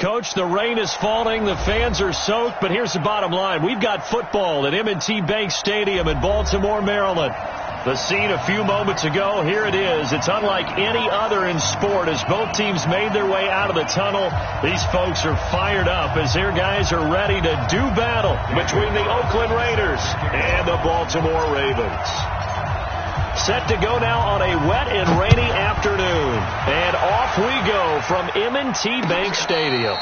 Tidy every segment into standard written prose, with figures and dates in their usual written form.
Coach, the rain is falling, the fans are soaked, but here's the bottom line. We've got football at M&T Bank Stadium in Baltimore, Maryland. The scene a few moments ago, here it is. It's unlike any other in sport as both teams made their way out of the tunnel. These folks are fired up as their guys are ready to do battle between the Oakland Raiders and the Baltimore Ravens. Set to go now on a wet and rainy afternoon. And off we go from M&T Bank Stadium.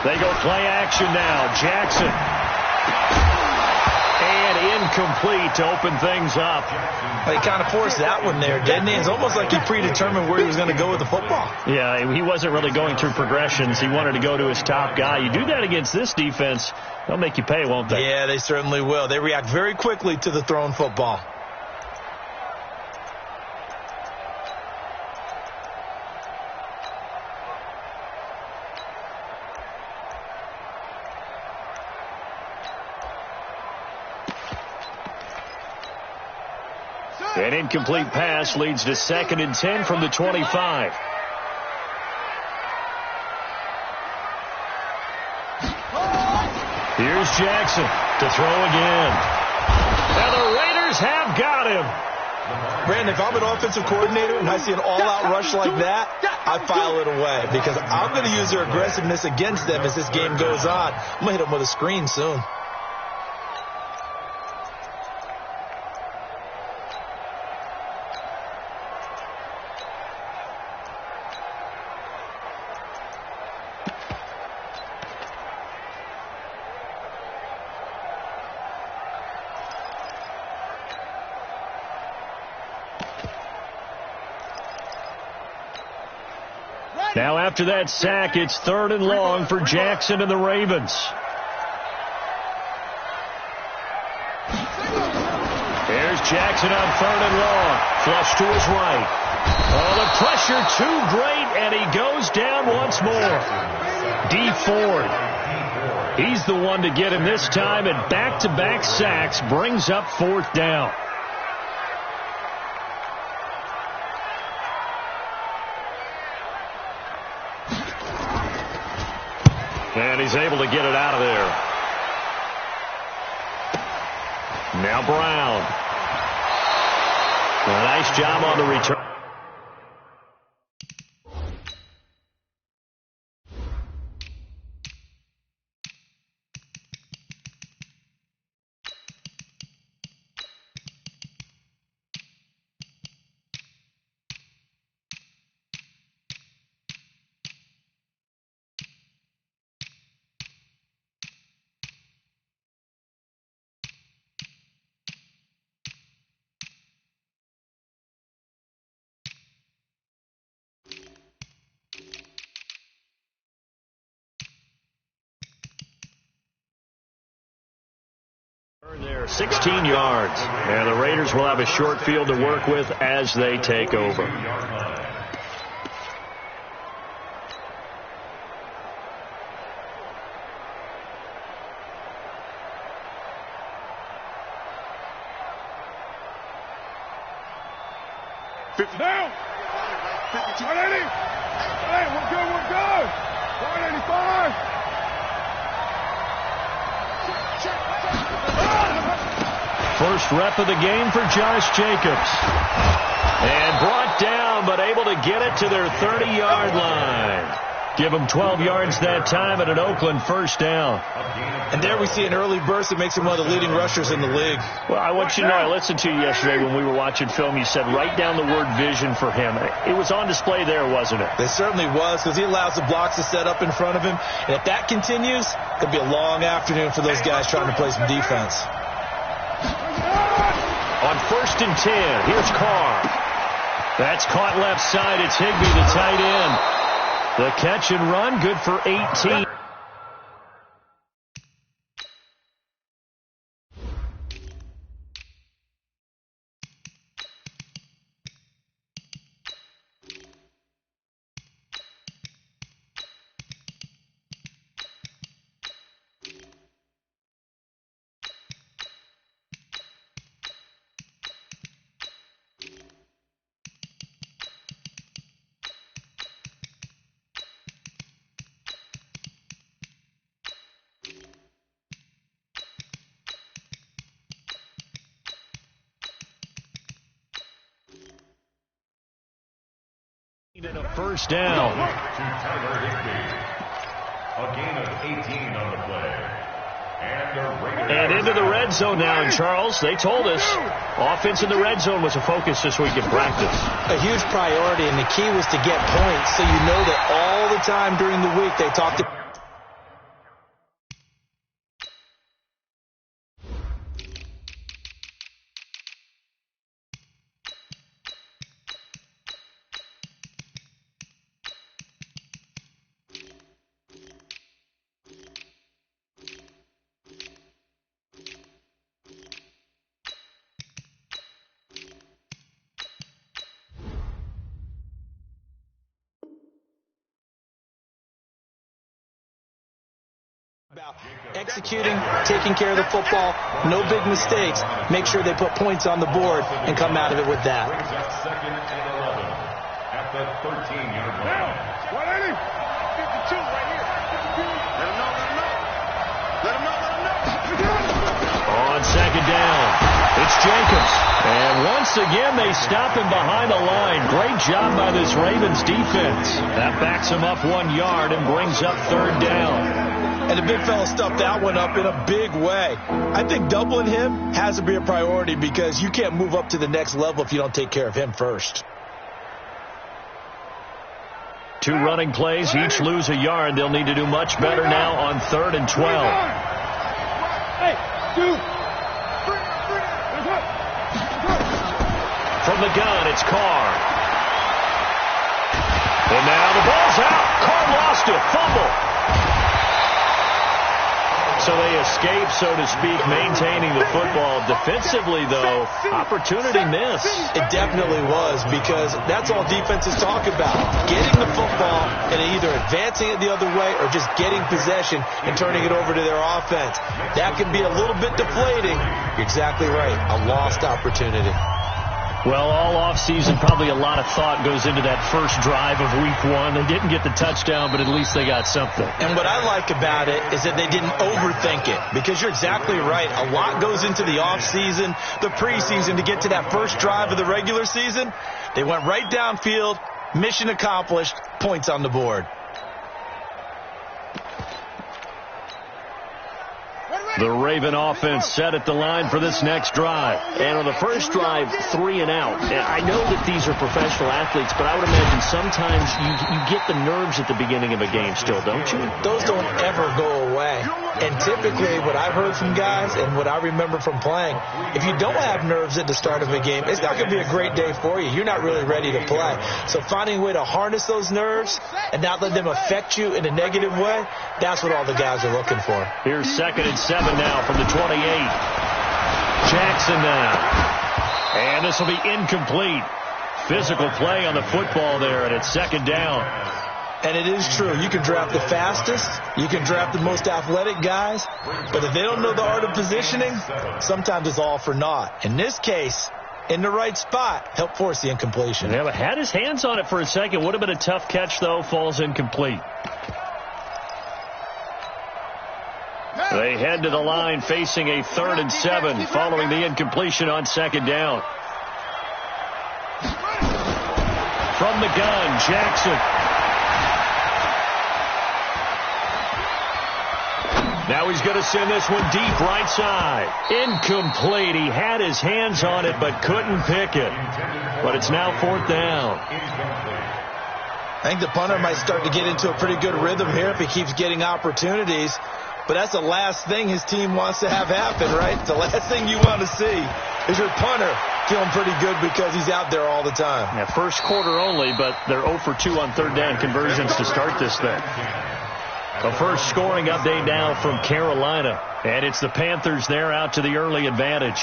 They go play action now. Jackson. And incomplete to open things up. He kind of forced that one there, didn't he? It's almost like he predetermined where he was going to go with the football. Yeah, he wasn't really going through progressions. He wanted to go to his top guy. You do that against this defense, they'll make you pay, won't they? Yeah, they certainly will. They react very quickly to the thrown football. An incomplete pass leads to 2nd and 10 from the 25. Here's Jackson to throw again. And the Raiders have got him. Brandon, if I'm an offensive coordinator and I see an all-out rush like that, I file it away because I'm going to use their aggressiveness against them as this game goes on. I'm going to hit them with a screen soon. Now after that sack, it's 3rd and long for Jackson and the Ravens. There's Jackson on 3rd and long. Flush to his right. Oh, the pressure too great, and he goes down once more. Dee Ford. He's the one to get him this time, and back-to-back sacks brings up 4th down. And he's able to get it out of there. Now Brown. A nice job on the return. There, 16 yards. And the Raiders will have a short field to work with as they take over. Down. 180. Hey, we're good. 185. First rep of the game for Josh Jacobs. And brought down, but able to get it to their 30-yard line. Give them 12 yards that time and an Oakland first down. And there we see an early burst that makes him one of the leading rushers in the league. Well, I want you to know, I listened to you yesterday when we were watching film. You said write down the word vision for him. It was on display there, wasn't it? It certainly was, because he allows the blocks to set up in front of him. And if that continues, it'll be a long afternoon for those guys trying to play some defense. On 1st and 10, here's Carr. That's caught left side. It's Higbee, the tight end. The catch and run, good for 18. And a first down. A gain of 18 on the play. And into the red zone now. And Charles, they told us offense in the red zone was a focus this week in practice. A huge priority, and the key was to get points, so you know that all the time during the week they talked about. About executing, taking care of the football, no big mistakes. Make sure they put points on the board and come out of it with that. Second and 11 at the 13-yard line. 180. 52 right here. 52. Let him know. Let him know. On second down, it's Jacobs. And once again, they stop him behind the line. Great job by this Ravens defense. That backs him up 1 yard and brings up third down. And the big fella stuffed that one up in a big way. I think doubling him has to be a priority because you can't move up to the next level if you don't take care of him first. 2 running plays, each lose a yard. They'll need to do much better now on 3rd and 12. Hey, 2, 3. From the gun, it's Carr. And now the ball's out. Carr lost it. Fumble. So they escape, so to speak, maintaining the football. Defensively, though, opportunity missed. It definitely was, because that's all defenses talk about. Getting the football and either advancing it the other way or just getting possession and turning it over to their offense. That can be a little bit deflating. You're exactly right. A lost opportunity. Well, all offseason, probably a lot of thought goes into that first drive of week 1. They didn't get the touchdown, but at least they got something. And what I like about it is that they didn't overthink it, because you're exactly right. A lot goes into the offseason, the preseason, to get to that first drive of the regular season. They went right downfield, mission accomplished, points on the board. The Raven offense set at the line for this next drive. And on the first drive, 3 and out. And I know that these are professional athletes, but I would imagine sometimes you get the nerves at the beginning of a game still, don't you? Those don't ever go away. And typically what I've heard from guys and what I remember from playing, if you don't have nerves at the start of a game, it's not going to be a great day for you. You're not really ready to play. So finding a way to harness those nerves and not let them affect you in a negative way, that's what all the guys are looking for. Here's 2nd and 7 now from the 28. Jackson now. And this will be incomplete. Physical play on the football there, and it's 2nd down. And it is true. You can draft the fastest. You can draft the most athletic guys. But if they don't know the art of positioning, sometimes it's all for naught. In this case, in the right spot, help force the incompletion. Yeah, but had his hands on it for a second. Would have been a tough catch, though. Falls incomplete. They head to the line facing a 3rd and 7 following the incompletion on 2nd down. From the gun, Jackson. Now he's going to send this one deep right side. Incomplete. He had his hands on it but couldn't pick it. But it's now 4th down. I think the punter might start to get into a pretty good rhythm here if he keeps getting opportunities. but that's the last thing his team wants to have happen, right? The last thing you want to see is your punter feeling pretty good because he's out there all the time. Yeah, first quarter only, but they're 0 for 2 on third down conversions to start this thing. The first scoring update now from Carolina, and it's the Panthers there out to the early advantage.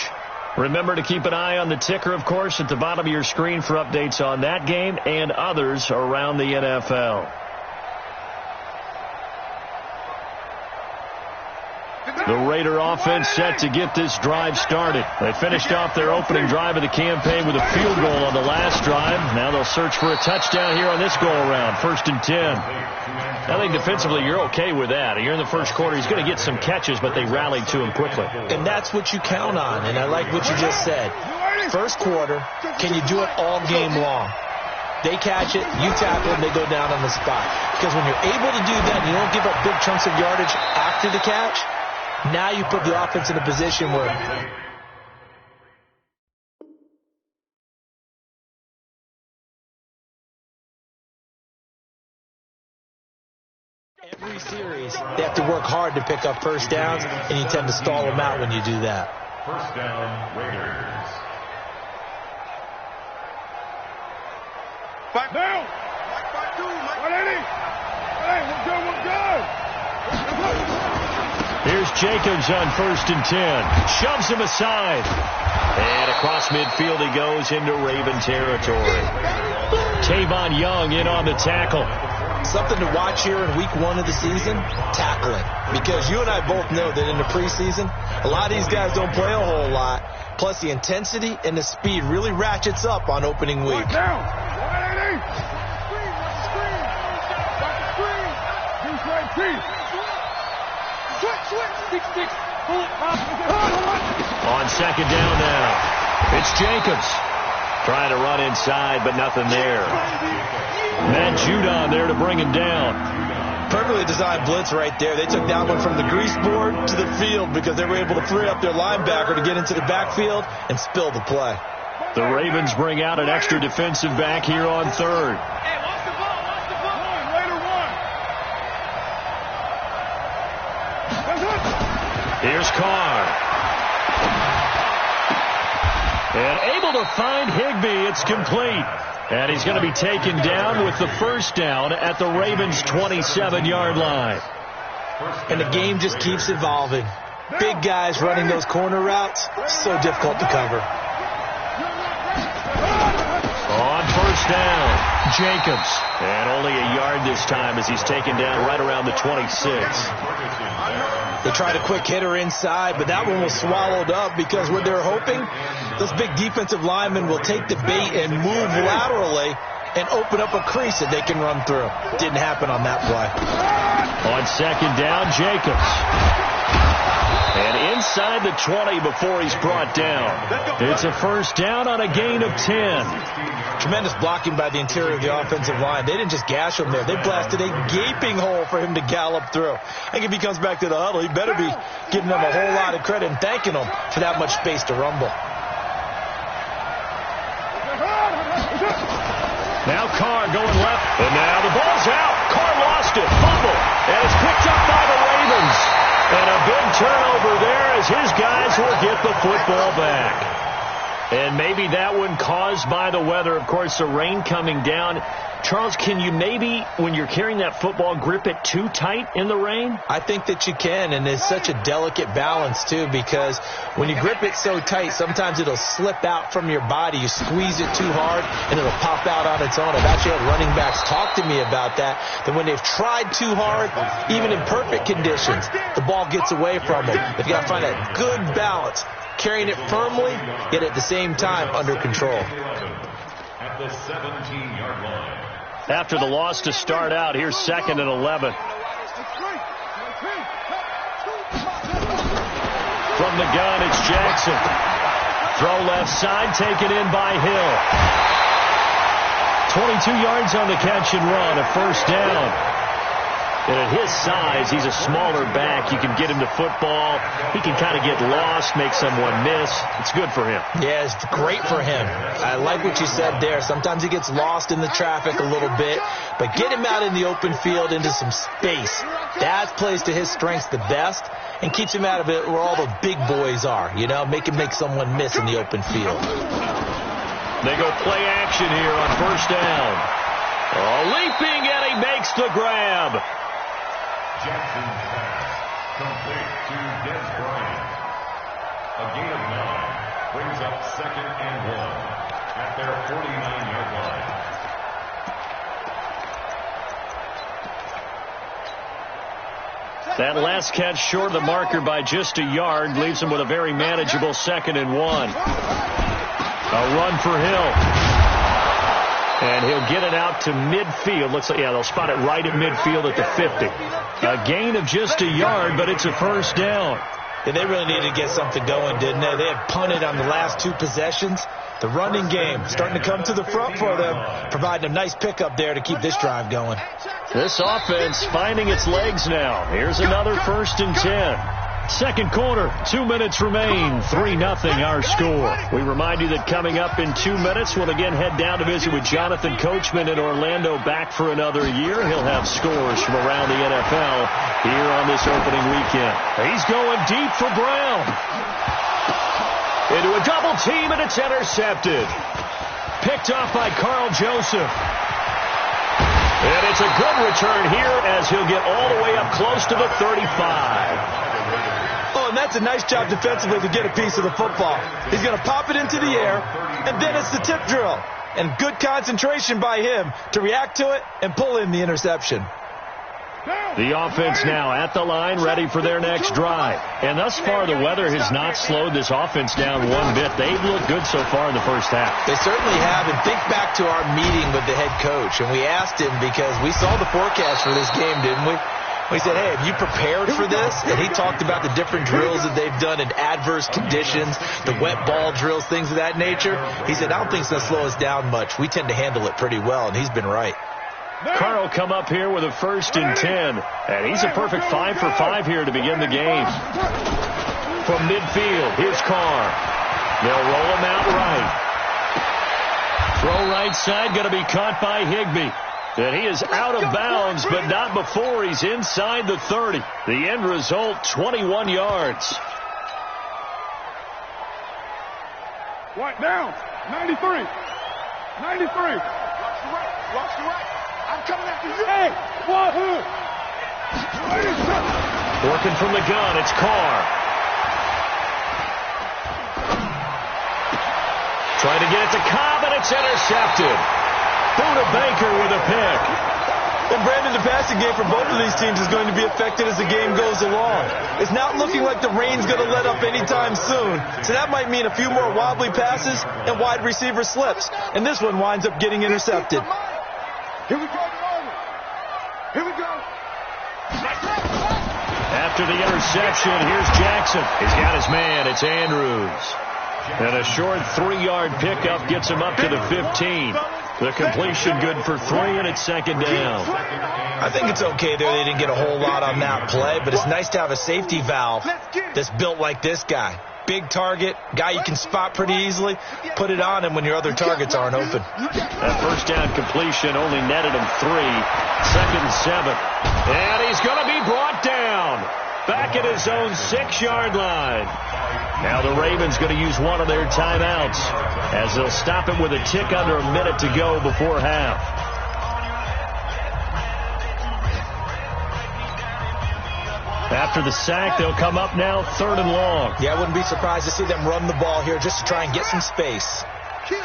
Remember to keep an eye on the ticker, of course, at the bottom of your screen for updates on that game and others around the NFL. The Raider offense set to get this drive started. They finished off their opening drive of the campaign with a field goal on the last drive. Now they'll search for a touchdown here on this go-around. 1st and 10. I think defensively you're okay with that. You're in the first quarter. He's going to get some catches, but they rallied to him quickly. And that's what you count on, and I like what you just said. First quarter, can you do it all game long? They catch it, you tackle them, they go down on the spot. Because when you're able to do that and you don't give up big chunks of yardage after the catch, now you put the offense in a position where every series they have to work hard to pick up first downs, and you tend to stall them out when you do that. First down, Raiders. Back down. Back 180. Hey, we're good. Here's Jacobs on 1st and 10. Shoves him aside. And across midfield he goes into Raven territory. Tavon Young in on the tackle. Something to watch here in week 1 of the season, tackling. Because you and I both know that in the preseason, a lot of these guys don't play a whole lot. Plus the intensity and the speed really ratchets up on opening week. Down. 180. Watch the screen. Switch. On 2nd down now. It's Jacobs. Trying to run inside, but nothing there. Matt Judon there to bring him down. Perfectly designed blitz right there. They took that one from the grease board to the field because they were able to free up their linebacker to get into the backfield and spill the play. The Ravens bring out an extra defensive back here on 3rd. Here's Carr. And able to find Higbee. It's complete. And he's going to be taken down with the first down at the Ravens' 27-yard line. And the game just keeps evolving. Big guys running those corner routes, so difficult to cover. On 1st down, Jacobs. And only a yard this time as he's taken down right around the 26. They tried a quick hitter inside, but that one was swallowed up because what they're hoping, those big defensive linemen will take the bait and move laterally and open up a crease that they can run through. Didn't happen on that play. On 2nd down, Jacobs. And inside the 20 before he's brought down. It's a first down on a gain of 10. Tremendous blocking by the interior of the offensive line. They didn't just gash him there. They blasted a gaping hole for him to gallop through. I think if he comes back to the huddle, he better be giving them a whole lot of credit and thanking them for that much space to rumble. Now Carr going left, and now the ball's out. Carr lost it, fumble, and it's picked up by the Ravens. And a big turnover there as his guys will get the football back. And maybe that one caused by the weather. Of course, the rain coming down. Charles, can you maybe, when you're carrying that football, grip it too tight in the rain? I think that you can, and it's such a delicate balance, too, because when you grip it so tight, sometimes it'll slip out from your body. You squeeze it too hard, and it'll pop out on its own. I've actually had running backs talk to me about that when they've tried too hard, even in perfect conditions, the ball gets away from them. They've got to find that good balance, carrying it firmly, yet at the same time under control. At the 17-yard line. After the loss to start out, here's 2nd and 11. From the gun, it's Jackson. Throw left side, taken in by Hill. 22 yards on the catch and run, a first down. And at his size, he's a smaller back. You can get him to football. He can kind of get lost, make someone miss. It's good for him. Yeah, it's great for him. I like what you said there. Sometimes he gets lost in the traffic a little bit, but get him out in the open field into some space. That plays to his strengths the best and keeps him out of it where all the big boys are, you know, make him make someone miss in the open field. They go play action here on first down. Leaping, and he makes the grab. Jackson's pass complete to Des Bryant. A gain of 9 brings up 2nd and 1 at their 49-yard line. That last catch short of the marker by just a yard leaves him with a very manageable 2nd and 1. A run for Hill. And he'll get it out to midfield. Looks like, yeah, they'll spot it right at midfield at the 50. A gain of just a yard, but it's a first down. Yeah, they really needed to get something going, didn't they? They had punted on the last 2 possessions. The running game starting to come to the front for them, providing a nice pickup there to keep this drive going. This offense finding its legs now. Here's another 1st and 10. Second quarter, 2 minutes remain, 3-0 our score. We remind you that coming up in 2 minutes, we'll again head down to visit with Jonathan Coachman in Orlando, back for another year. He'll have scores from around the NFL here on this opening weekend. He's going deep for Brown. Into a double team, and it's intercepted. Picked off by Carl Joseph. And it's a good return here as he'll get all the way up close to the 35. Oh, and that's a nice job defensively to get a piece of the football. He's going to pop it into the air, and then it's the tip drill. And good concentration by him to react to it and pull in the interception. The offense now at the line, ready for their next drive. And thus far, the weather has not slowed this offense down one bit. They've looked good so far in the first half. They certainly have. And think back to our meeting with the head coach. And we asked him because we saw the forecast for this game, didn't we? We said, hey, have you prepared for this? And he talked about the different drills that they've done in adverse conditions, the wet ball drills, things of that nature. He said, I don't think it's going to slow us down much. We tend to handle it pretty well, and he's been right. Carl come up here with a 1st and 10. And he's a perfect 5 for 5 here to begin the game. From midfield, here's Carr. They'll roll him out right. Throw right side, going to be caught by Higbee. And he is out of bounds, but not before he's inside the 30. The end result, 21 yards. Right down. 93. 93. Watch the right. I'm coming after you. Hey, what? Working from the gun, it's Carr. Trying to get it to Cobb, and it's intercepted. Buda Baker with a pick. And Brandon, the passing game for both of these teams is going to be affected as the game goes along. It's not looking like the rain's going to let up anytime soon. So that might mean a few more wobbly passes and wide receiver slips. And this one winds up getting intercepted. Here we go. Here we go. After the interception, here's Jackson. He's got his man. It's Andrews. And a short 3-yard pickup gets him up to the 15. The completion good for 3, and it's 2nd down. I think it's okay there. They didn't get a whole lot on that play, but it's nice to have a safety valve that's built like this guy. Big target, guy you can spot pretty easily. Put it on him when your other targets aren't open. That first down completion only netted him 3. 2nd and 7. And he's going to be brought down. Back at his own 6-yard line. Now the Ravens going to use one of their timeouts as they'll stop it with a tick under a minute to go before half. After the sack, they'll come up now 3rd and long. Yeah, I wouldn't be surprised to see them run the ball here just to try and get some space. Kill.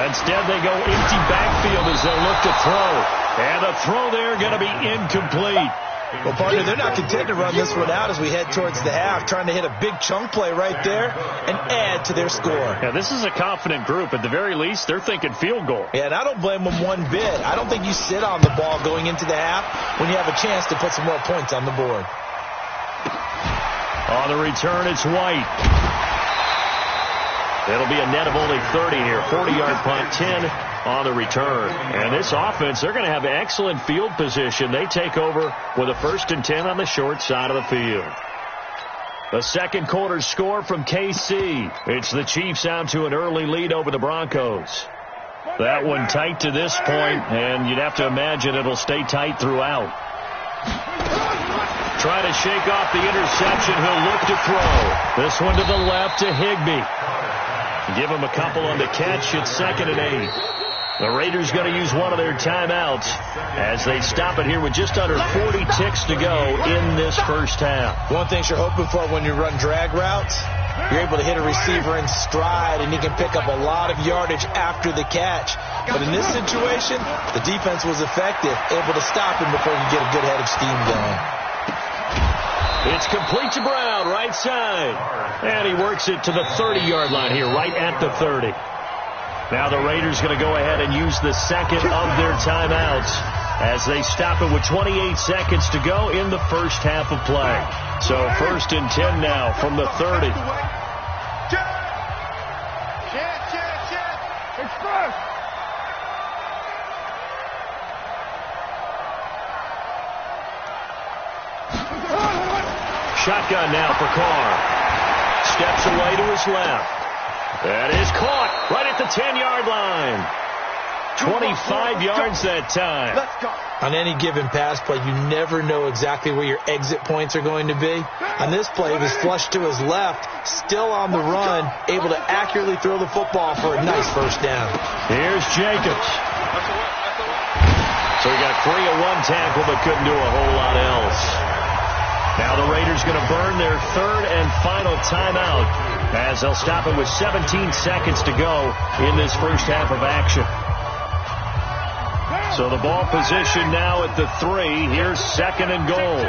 Instead, they go empty backfield as they'll look to throw. And the throw there going to be incomplete. Well, partner, they're not content to run this one out as we head towards the half, trying to hit a big chunk play right there and add to their score. Yeah, this is a confident group. At the very least, they're thinking field goal. Yeah, and I don't blame them one bit. I don't think you sit on the ball going into the half when you have a chance to put some more points on the board. On the return, it's White. It'll be a net of only 30 here. 40-yard punt, 10 on the return. And this offense, they're going to have excellent field position. They take over with a 1st and 10 on the short side of the field. The second quarter score from KC. It's the Chiefs out to an early lead over the Broncos. That one tight to this point, and you'd have to imagine it'll stay tight throughout. Try to shake off the interception. He'll look to throw. This one to the left to Higbee. Give him a couple on the catch. It's 2nd and 8. The Raiders going to use one of their timeouts as they stop it here with just under 40 ticks to go in this first half. One thing you're hoping for when you run drag routes, you're able to hit a receiver in stride, and he can pick up a lot of yardage after the catch. But in this situation, the defense was effective, able to stop him before he could get a good head of steam going. It's complete to Brown, right side. And he works it to the 30-yard line here, right at the 30. Now the Raiders going to go ahead and use the second of their timeouts as they stop it with 28 seconds to go in the first half of play. So 1st and 10 now from the 30. Express. Shotgun now for Carr. Steps away to his left. That is caught right at the 10-yard line. 25 yards that time. On any given pass play, you never know exactly where your exit points are going to be. On this play, he was flushed to his left, still on the run, able to accurately throw the football for a nice first down. Here's Jacobs. So he got free of one tackle but couldn't do a whole lot else. Now the Raiders going to burn their 3rd and final timeout as they'll stop it with 17 seconds to go in this first half of action. So the ball position now at the 3. Here's 2nd and goal.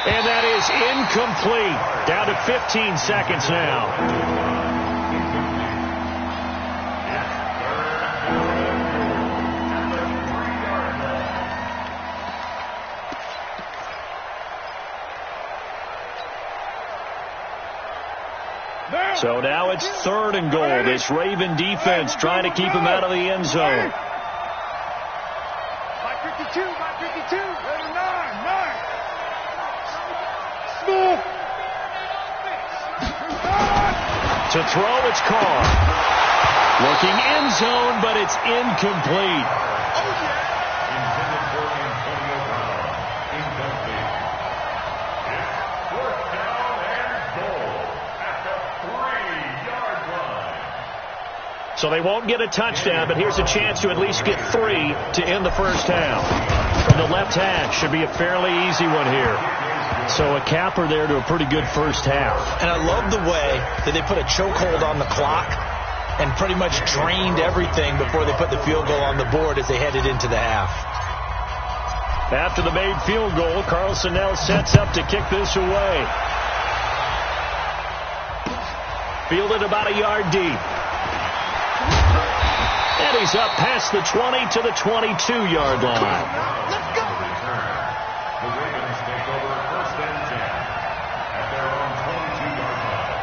And that is incomplete. Down to 15 seconds now. So now it's 3rd and goal. This Raven defense trying to keep him out of the end zone. 552, 552, 9. To throw, it's Carr. Looking end zone, but it's incomplete. Intended for Antonio Brown. Incomplete. It's 4th down and goal at the 3-yard line. So they won't get a touchdown, but here's a chance to at least get 3 to end the first half. From the left hash, should be a fairly easy one here. So a capper there to a pretty good first half. And I love the way that they put a chokehold on the clock and pretty much drained everything before they put the field goal on the board as they headed into the half. After the made field goal, Carlson now sets up to kick this away. Fielded about a yard deep. And he's up past the 20 to the 22-yard line. The Ravens take over 1st and 10 at their own 22-yard line.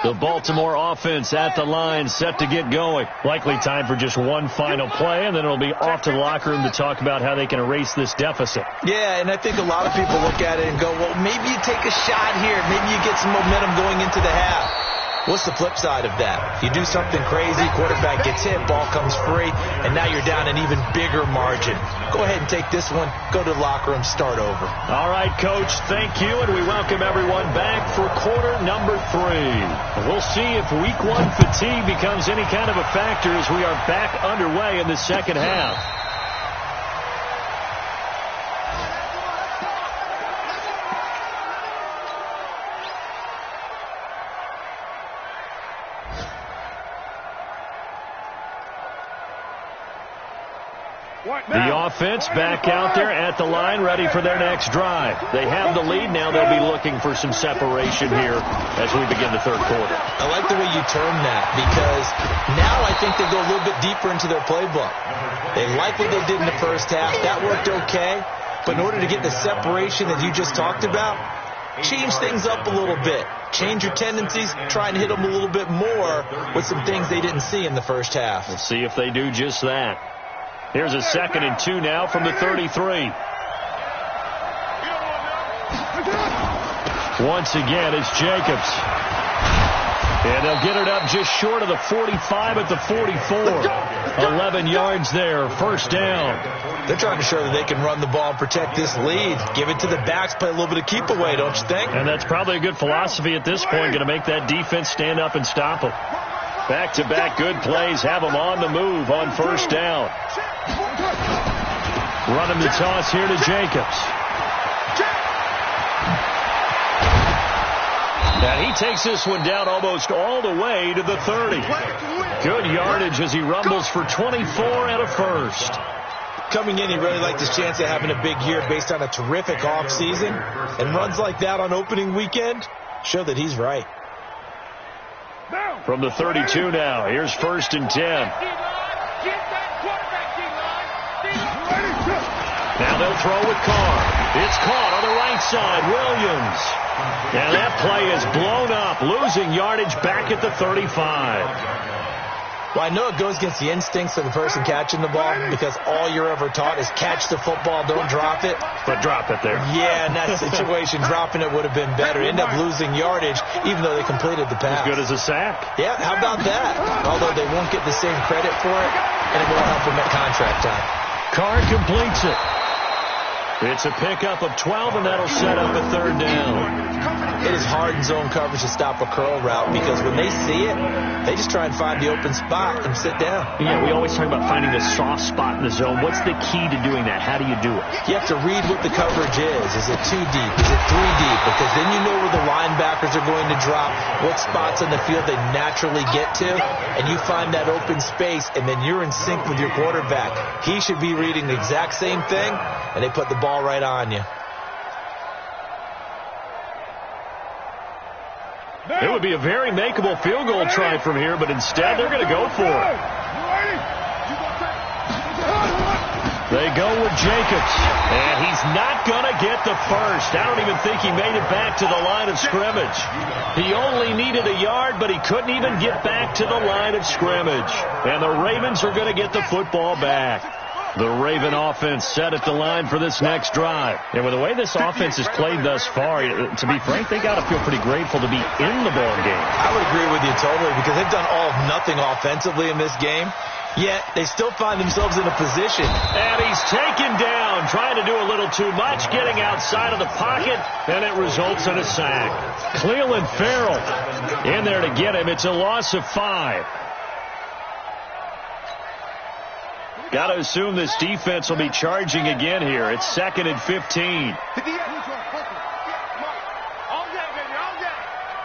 The Baltimore offense at the line, set to get going. Likely time for just one final play, and then it'll be off to the locker room to talk about how they can erase this deficit. Yeah, and I think a lot of people look at it and go, well, maybe you take a shot here. Maybe you get some momentum going into the half. What's the flip side of that? You do something crazy, quarterback gets hit, ball comes free, and now you're down an even bigger margin. Go ahead and take this one, go to the locker room, start over. All right, Coach, thank you, and we welcome everyone back for quarter number 3. We'll see if week 1 fatigue becomes any kind of a factor as we are back underway in the second half. The offense back out there at the line, ready for their next drive. They have the lead. Now they'll be looking for some separation here as we begin the third quarter. I like the way you term that, because now I think they go a little bit deeper into their playbook. They like what they did in the first half. That worked okay. But in order to get the separation that you just talked about, change things up a little bit. Change your tendencies. Try and hit them a little bit more with some things they didn't see in the first half. We'll see if they do just that. Here's a 2nd and 2 now from the 33. Once again, it's Jacobs. And they'll get it up just short of the 45 at the 44. 11 yards there, first down. They're trying to show that they can run the ball and protect this lead. Give it to the backs, play a little bit of keep away, don't you think? And that's probably a good philosophy at this point, going to make that defense stand up and stop them. Back-to-back good plays, have them on the move on first down. Running the toss here to Jacobs. And he takes this one down almost all the way to the 30. Good yardage as he rumbles for 24 and a first. Coming in, he really liked his chance of having a big year based on a terrific offseason. And runs like that on opening weekend show that he's right. From the 32 now, here's 1st and 10. Now they'll throw with Carr. It's caught on the right side. Williams. And that play is blown up, losing yardage back at the 35. Well, I know it goes against the instincts of the person catching the ball, because all you're ever taught is catch the football, don't drop it. But drop it there. Yeah, in that situation, dropping it would have been better. End up losing yardage, even though they completed the pass. As good as a sack. Yeah, how about that? Although they won't get the same credit for it, and it won't help them at contract time. Carr completes it. It's a pickup of 12, and that'll set up a 3rd down. It is hard in zone coverage to stop a curl route, because when they see it, they just try and find the open spot and sit down. Yeah, we always talk about finding the soft spot in the zone. What's the key to doing that? How do you do it? You have to read what the coverage is. Is it 2 deep? Is it 3 deep? Because then you know where the linebackers are going to drop, what spots on the field they naturally get to, and you find that open space, and then you're in sync with your quarterback. He should be reading the exact same thing, and they put the ball right on you. It would be a very makeable field goal try from here, but instead they're going to go for it. They go with Jacobs, and he's not going to get the first. I don't even think he made it back to the line of scrimmage. He only needed a yard, but he couldn't even get back to the line of scrimmage. And the Ravens are going to get the football back. The Raven offense set at the line for this next drive. And with the way this offense has played thus far, to be frank, they got to feel pretty grateful to be in the ball game. I would agree with you totally, because they've done all of nothing offensively in this game. Yet they still find themselves in a position. And he's taken down, trying to do a little too much, getting outside of the pocket, and it results in a sack. Clelin Ferrell in there to get him. It's a loss of 5. Got to assume this defense will be charging again here. It's 2nd and 15.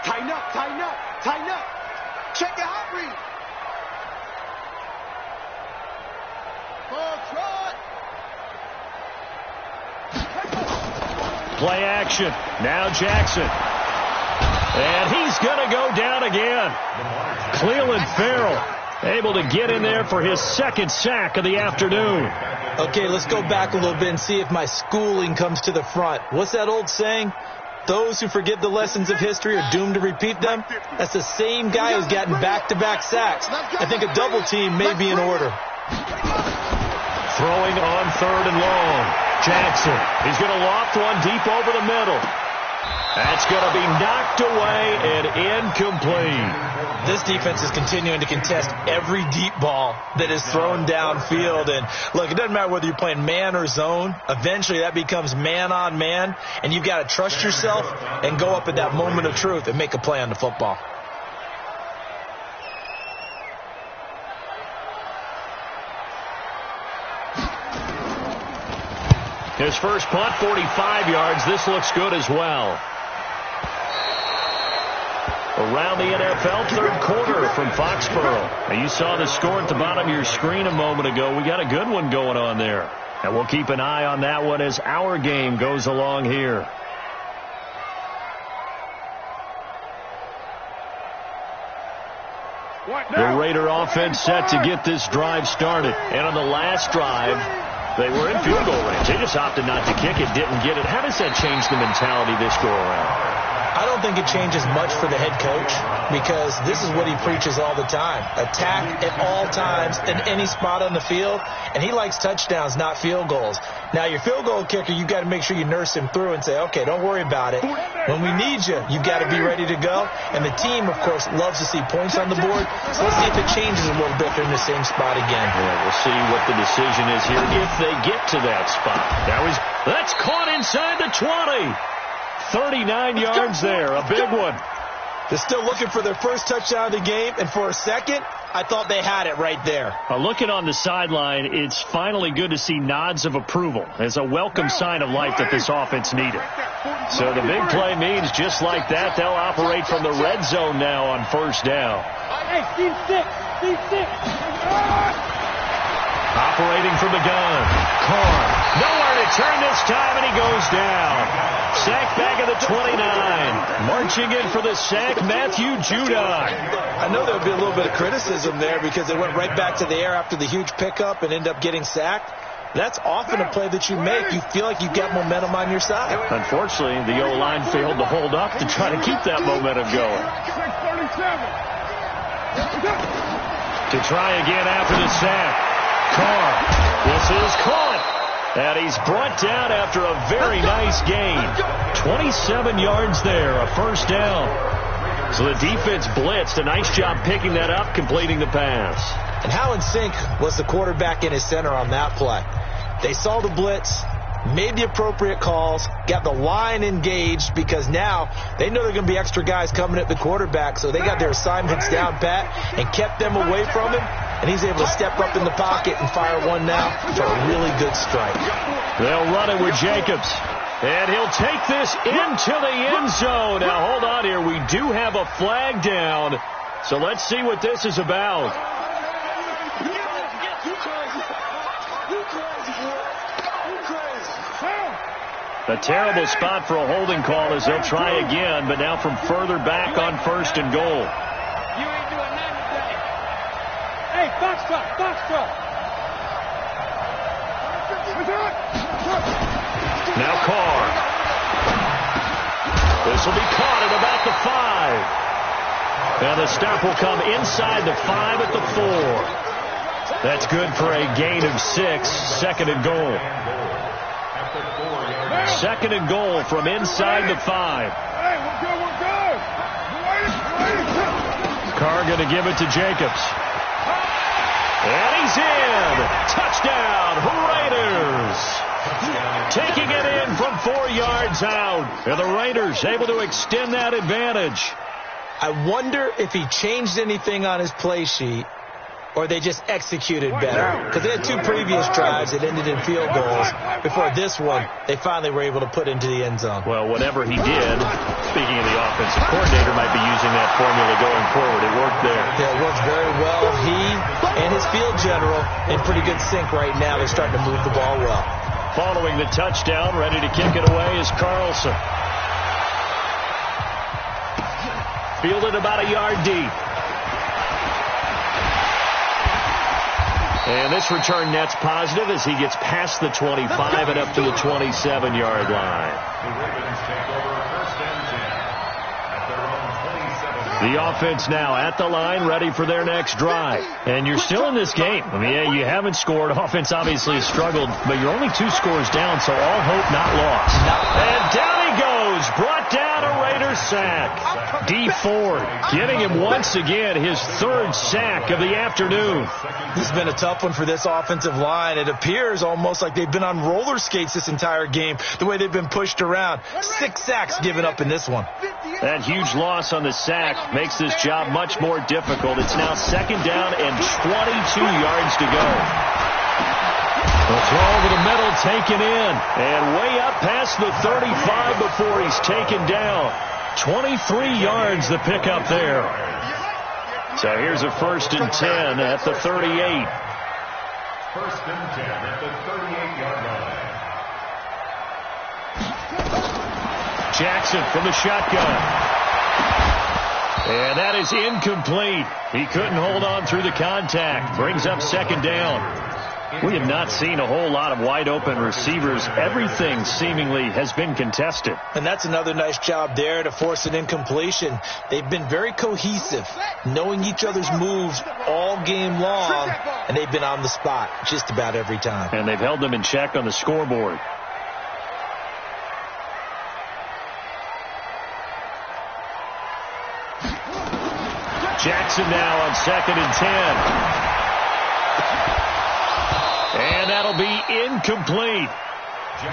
Tighten up, tighten up, tighten up. Check the hot read. Play action. Now Jackson. And he's going to go down again. Clelin Ferrell able to get in there for his 2nd sack of the afternoon. Okay, let's go back a little bit and see if my schooling comes to the front. What's that old saying? Those who forget the lessons of history are doomed to repeat them. That's the same guy who's gotten back-to-back sacks. I think a double team may be in order. Throwing on 3rd and long. Jackson. He's going to loft one deep over the middle. That's going to be knocked away and incomplete. This defense is continuing to contest every deep ball that is thrown downfield. And look, it doesn't matter whether you're playing man or zone. Eventually that becomes man on man. And you've got to trust yourself and go up at that moment of truth and make a play on the football. His first punt, 45 yards. This looks good as well. around the NFL third quarter from Foxborough. And you saw the score at the bottom of your screen a moment ago. We got a good one going on there. And we'll keep an eye on that one as our game goes along here. The Raider offense set to get this drive started. And on the last drive, they were in field goal range. They just opted not to kick it, didn't get it. How does that change the mentality this go around? I don't think it changes much for the head coach because this is what he preaches all the time. Attack at all times in any spot on the field, and he likes touchdowns, not field goals. Now, your field goal kicker, you've got to make sure you nurse him through and say, okay, don't worry about it. When we need you, you've got to be ready to go. And the team, of course, loves to see points on the board. So let's see if it changes a little bit if they're in the same spot again. Yeah, we'll see what the decision is here if they get to that spot. That's caught inside the 20. 39 yards there, a big one. They're still looking for their first touchdown of the game, and for a second, I thought they had it right there. Looking on the sideline, it's finally good to see nods of approval as a welcome sign of life that this offense needed. So the big play means just like that, they'll operate from the red zone now on first down. Hey, Steve six. Operating from the gun. Carr. Nowhere to turn this time, and he goes down. Sack back at the 29. Marching in for the sack, Matthew Judon. I know there would be a little bit of criticism there because they went right back to the air after the huge pickup and end up getting sacked. That's often a play that you make. You feel like you've got momentum on your side. Unfortunately, the O-line failed to hold up to try to keep that momentum going. 6:37. To try again after the sack. Carr. This is caught. And he's brought down after a very nice gain. 27 yards there, a first down. So the defense blitzed. A nice job picking that up, completing the pass. And how in sync was the quarterback in his center on that play? They saw the blitz, made the appropriate calls, got the line engaged because now they know there are going to be extra guys coming at the quarterback, so they got their assignments down pat and kept them away from him, and he's able to step up in the pocket and fire one now for a really good strike. They'll run it with Jacobs, and he'll take this into the end zone. Now, hold on here. We do have a flag down, so let's see what this is about. A terrible spot for a holding call as they'll try again, but now from further back on first and goal. You ain't doing nothing today. Hey, Foxtrot. Now Carr. This will be caught at about the 5. And the stop will come inside the 5 at the 4. That's good for a gain of 6, second and goal. Second and goal from inside the 5. Hey, we're good. Carr going to give it to Jacobs. And he's in. Touchdown, Raiders. Taking it in from 4 yards out. And the Raiders able to extend that advantage. I wonder if he changed anything on his play sheet or they just executed better. Because they had 2 previous drives that ended in field goals. Before this one, they finally were able to put into the end zone. Well, whatever he did, speaking of the offensive coordinator, might be using that formula going forward. It worked there. Yeah, it works very well. He and his field general in pretty good sync right now. They're starting to move the ball well. Following the touchdown, ready to kick it away is Carlson. Fielded about a yard deep. And this return net's positive as he gets past the 25 and up to the 27-yard line. The Ravens take over first and 10 at their own 27. The offense now at the line, ready for their next drive. And you're still in this game. I mean, yeah, you haven't scored. Offense obviously has struggled, but you're only 2 scores down, so all hope not lost. And down he goes. Brought down a Raiders sack. Dee Ford getting him once again his 3rd sack of the afternoon. This has been a tough one for this offensive line. It appears almost like they've been on roller skates this entire game, the way they've been pushed around. 6 sacks given up in this one. That huge loss on the sack makes this job much more difficult. It's now 2nd down and 22 yards to go. The throw over the middle, taken in, and way up past the 35 before he's taken down. 23 yards the pickup there. So here's a 1st and 10 at the 38. 1st and 10 at the 38-yard line. Jackson from the shotgun. And that is incomplete. He couldn't hold on through the contact. Brings up 2nd down. We have not seen a whole lot of wide open receivers. Everything seemingly has been contested. And that's another nice job there to force an incompletion. They've been very cohesive, knowing each other's moves all game long, and they've been on the spot just about every time. And they've held them in check on the scoreboard. Jackson now on 2nd and 10. And that'll be incomplete.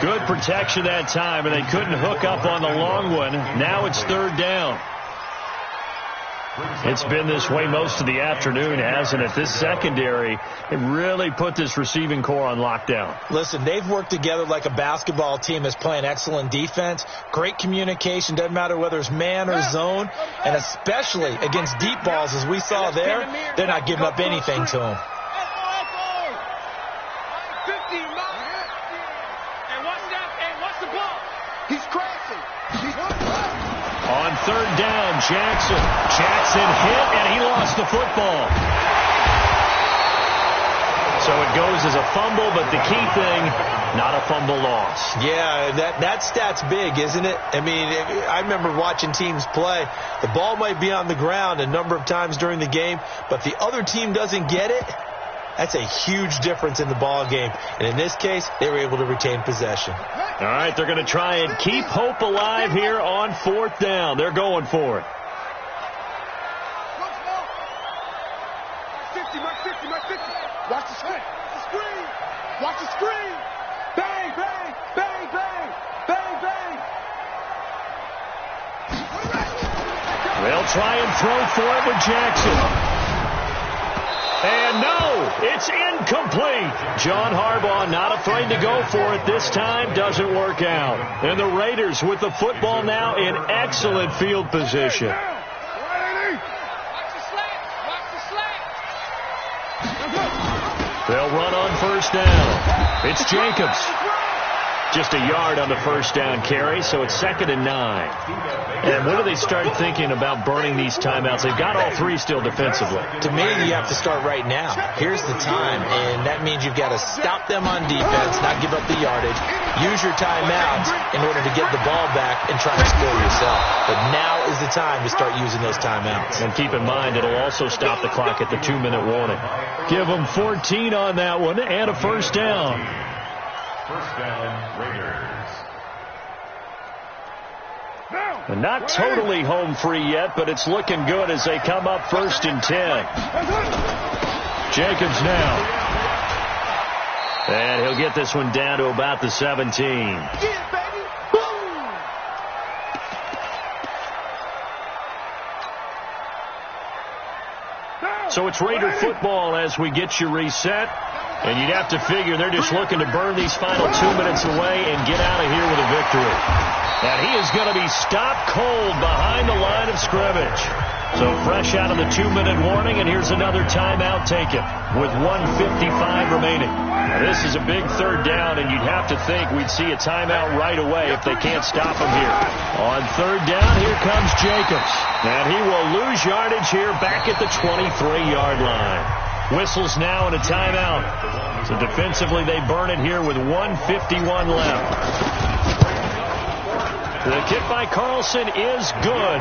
Good protection that time, and they couldn't hook up on the long one. Now it's 3rd down. It's been this way most of the afternoon, hasn't it? This secondary, it really put this receiving core on lockdown. Listen, they've worked together like a basketball team that's playing excellent defense. Great communication, doesn't matter whether it's man or zone. And especially against deep balls, as we saw there, they're not giving up anything to them. On 3rd down, Jackson hit, and he lost the football. So it goes as a fumble, but the key thing, not a fumble loss. Yeah, that stat's big, isn't it? I mean, I remember watching teams play. The ball might be on the ground a number of times during the game, but the other team doesn't get it. That's a huge difference in the ball game. And in this case, they were able to retain possession. All right, they're going to try and keep hope alive here on 4th down. They're going for it. Watch the screen. Watch the screen. Bang, bang, bang, bang, bang, bang. They'll try and throw for it with Jackson. And no, it's incomplete. John Harbaugh not afraid to go for it this time. Doesn't work out. And the Raiders with the football now in excellent field position. They'll run on 1st down. It's Jacobs. Just a yard on the 1st down carry, so it's 2nd and 9. And when do they start thinking about burning these timeouts? They've got all 3 still defensively. To me, you have to start right now. Here's the time, and that means you've got to stop them on defense, not give up the yardage. Use your timeouts in order to get the ball back and try to score yourself. But now is the time to start using those timeouts. And keep in mind, it'll also stop the clock at the 2-minute warning. Give them 14 on that one and a 1st down. 1st down, Raiders. And not totally home free yet, but it's looking good as they come up 1st and 10. Jacobs now. And he'll get this one down to about the 17. So it's Raider football as we get you reset. And you'd have to figure they're just looking to burn these final 2 minutes away and get out of here with a victory. And he is going to be stopped cold behind the line of scrimmage. So fresh out of the 2-minute warning, and here's another timeout taken with 1:55 remaining. Now, this is a big 3rd down, and you'd have to think we'd see a timeout right away if they can't stop him here. On 3rd down, here comes Jacobs. And he will lose yardage here back at the 23-yard line. Whistles now and a timeout. So defensively, they burn it here with 1:51 left. The kick by Carlson is good.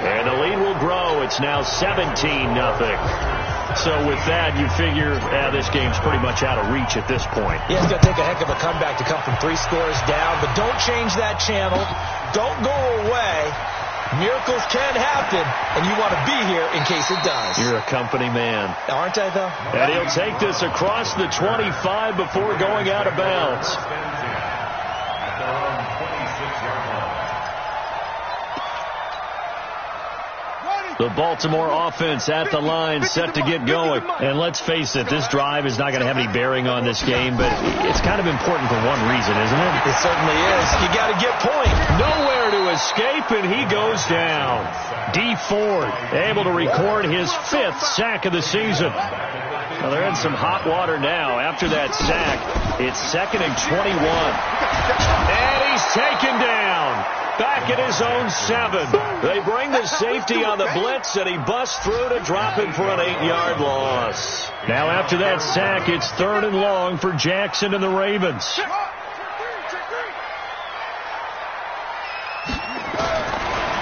And the lead will grow. It's now 17-0. So with that, you figure this game's pretty much out of reach at this point. Yeah, it's going to take a heck of a comeback to come from 3 scores down. But don't change that channel. Don't go away. Miracles can happen, and you want to be here in case it does. You're a company man. Aren't I, though? And he'll take this across the 25 before going out of bounds. The Baltimore offense at the line, set to get going. And let's face it, this drive is not going to have any bearing on this game, but it's kind of important for one reason, isn't it? It certainly is. You got to get points. Nowhere to escape, and he goes down. Dee Ford able to record his 5th sack of the season. Well, they're in some hot water now. After that sack, it's 2nd and 21. And he's taken down. Back at his own 7. They bring the safety on the blitz, and he busts through to drop him for an 8-yard loss. Now after that sack, it's 3rd and long for Jackson and the Ravens.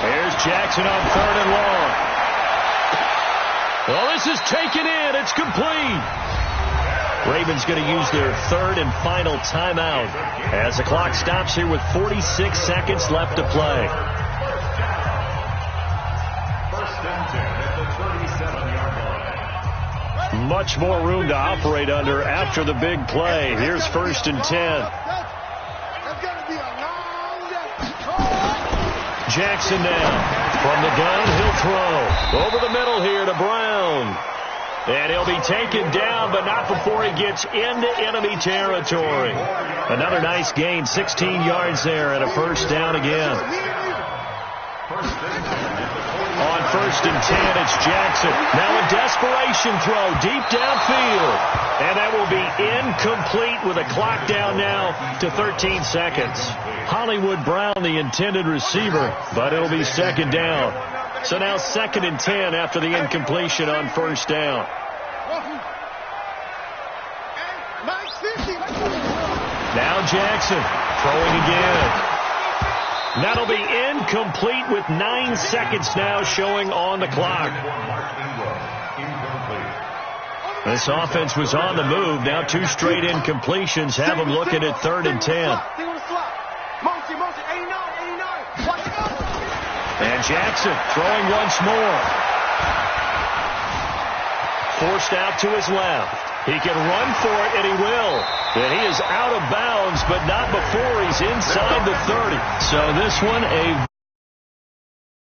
Here's Jackson on 3rd and long. Well, this is taken in. It's complete. Ravens going to use their 3rd and final timeout as the clock stops here with 46 seconds left to play. First and 10 at the 37-yard line. Much more room to operate under after the big play. Here's 1st and 10. Jackson now from the gun. He'll throw over the middle here to Brown. And he'll be taken down, but not before he gets into enemy territory. Another nice gain, 16 yards there, and a first down again. On 1st and 10, it's Jackson. Now a desperation throw deep downfield. And that will be incomplete with a clock down now to 13 seconds. Hollywood Brown, the intended receiver, but it'll be 2nd down. So now 2nd and 10 after the incompletion on 1st down. Now Jackson throwing again. That'll be incomplete with 9 seconds now showing on the clock. This offense was on the move. Now 2 straight incompletions have them looking at 3rd and 10. And Jackson throwing once more. Forced out to his left. He can run for it, and he will. And he is out of bounds, but not before he's inside the 30. So this one, a